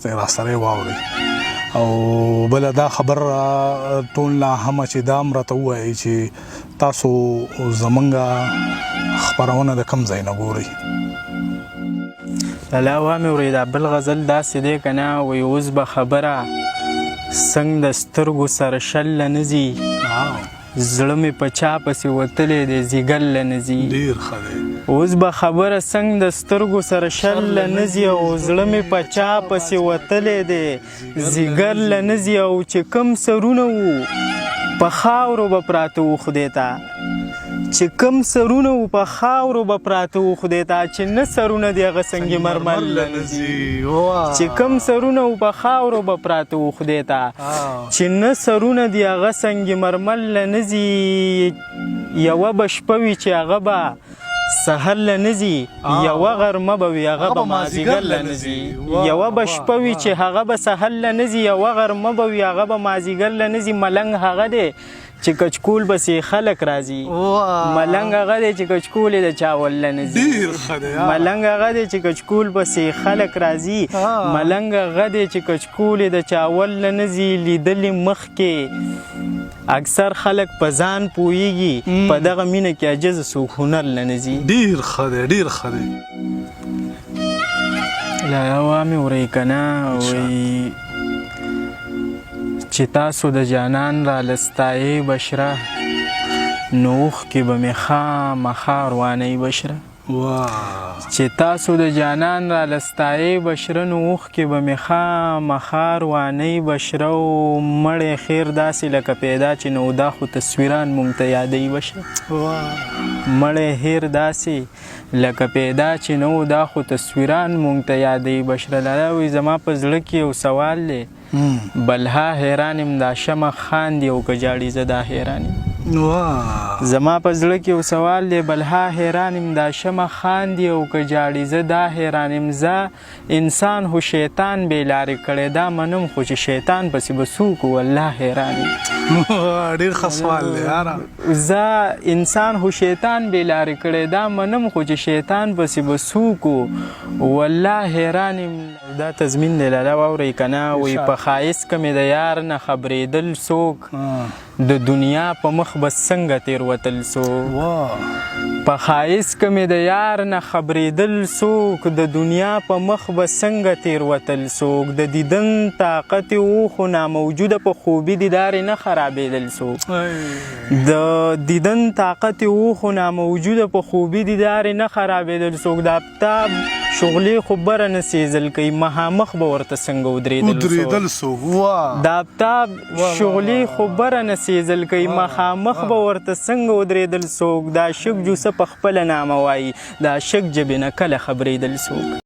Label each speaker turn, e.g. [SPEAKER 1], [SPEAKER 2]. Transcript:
[SPEAKER 1] ناست دی راسره واورئ. او بله دا خبر ټول نه همه چې دا هم راته ووایي چې تاسو زمونږ خپرونه د کوم ځای نه ګورئ؟
[SPEAKER 2] لالا وامې ورې دا بل غزل داسې دی که نه وایي اوس به خبره څنګ د سترګو سره شله نه ځي زړه مې په چا پسې وتلی دی ځیګر له نه ځي.
[SPEAKER 1] ډېر ښه دی.
[SPEAKER 2] اوس به خبره څنګ د سترګو سره شله نه ځي او زړه مې په چا پسې وتلی دی ځیګر له نه ځي او چې کوم سرونه وو په خاورو به پراته وو خدای ته چې کوم سرونه وو په خاورو به پراته وو خدای ته چې نه سرونه د هغه سنگ مرمر له نه ځي. چې کوم سرونه وو په خاورو به پراته وو خدای ته چې نه سرونه د هغه سنگ مرمر له نه ځي. یوه به شپه وي چې هغه به سحر له نه ځي یوه غرمه به وي هغه به مازدیګر له نه ځي. یوه به شپه وي چې هغه به سحر له نه ځي یوه غرمه به وي هغه به مازدیګر له نه ځي. ملنګ هغه دی چې کچکول بسې خلک راځي. ملنګ هغه دی چې کچکول یې د چاول له نه ځي. ملنګ هغه دی چې کچکول بسې خلک راځي. ملنګ هغه دی چې کچکول یې د چاول له نه ځي. لیدلې مخکې اکثر خلک په ځان پوهیږي په دغه مینه کې عجز څوک هنر له نه ځي.
[SPEAKER 1] ډېر ښه دی ډېر ښه دی.
[SPEAKER 2] لالا وامې ورئ که نه وایي چې تاسو د جانان را لستایې بشره نو اوښکې به مې خامخا روانۍ بشره. چې تاسو د جانان را لستایې بشره نو اوښکې به مې خامخا روانۍ بشره او مړی خیر داسې لکه پیدا چې نو دا خو تصویران مونږ ته یادوي بشره. مړی هیر داسې لکه پیدا چې نو دا خو تصویران مونږ ته یادوي بشره. لالا وایي زما په زړه کې یو سوال دی بلها حیران یم دا شمع خاندي او که جاړي زه دا حیران یم. زما په زړه کې یو سوال دی بلها حیران یم دا شمع خاندي او که جاړي زه دا حیران یم. زه انسان خو شیطان بې لارې کړی دا منم خو چې شیطان پسې به څوک والله حیران یم.
[SPEAKER 1] ډېر ښه سوال دی یاره.
[SPEAKER 2] زه انسان خو شیطان بې لارې کړی دا منم خو چې شیطان پسې به څوک والله حیران یم. دا تضمین دی لالا واورئ که نه وایي په ښایست که مې د یار نه خبرېدل څوک د دنیا په مخ به څنګه تېروتل څوک. په ښایست که مې د یار نه خبرېدل څوک د دنیا په مخ به څنګه تېروتل څوک. د دیدن طاقت یې و خو ناموجوده په خوبي دیدار یې نه خرابېدل څوک. د دیدن طاقت یې و خو ناموجوده په خوبي دیدار یې نه خرابېدل څوک. د آفتاب شغلې خو بره نه سېزل کوي مخامخ به ورته څنګه ودرېدل څوک. د آفتاب شغلې خو بره نه سېزل کوي مخامخ به ورته څنګه ودرېدل څوک. دا شک جوسه په خپله نامه وایي دا شک جبې نه کله خبرېدل څوک.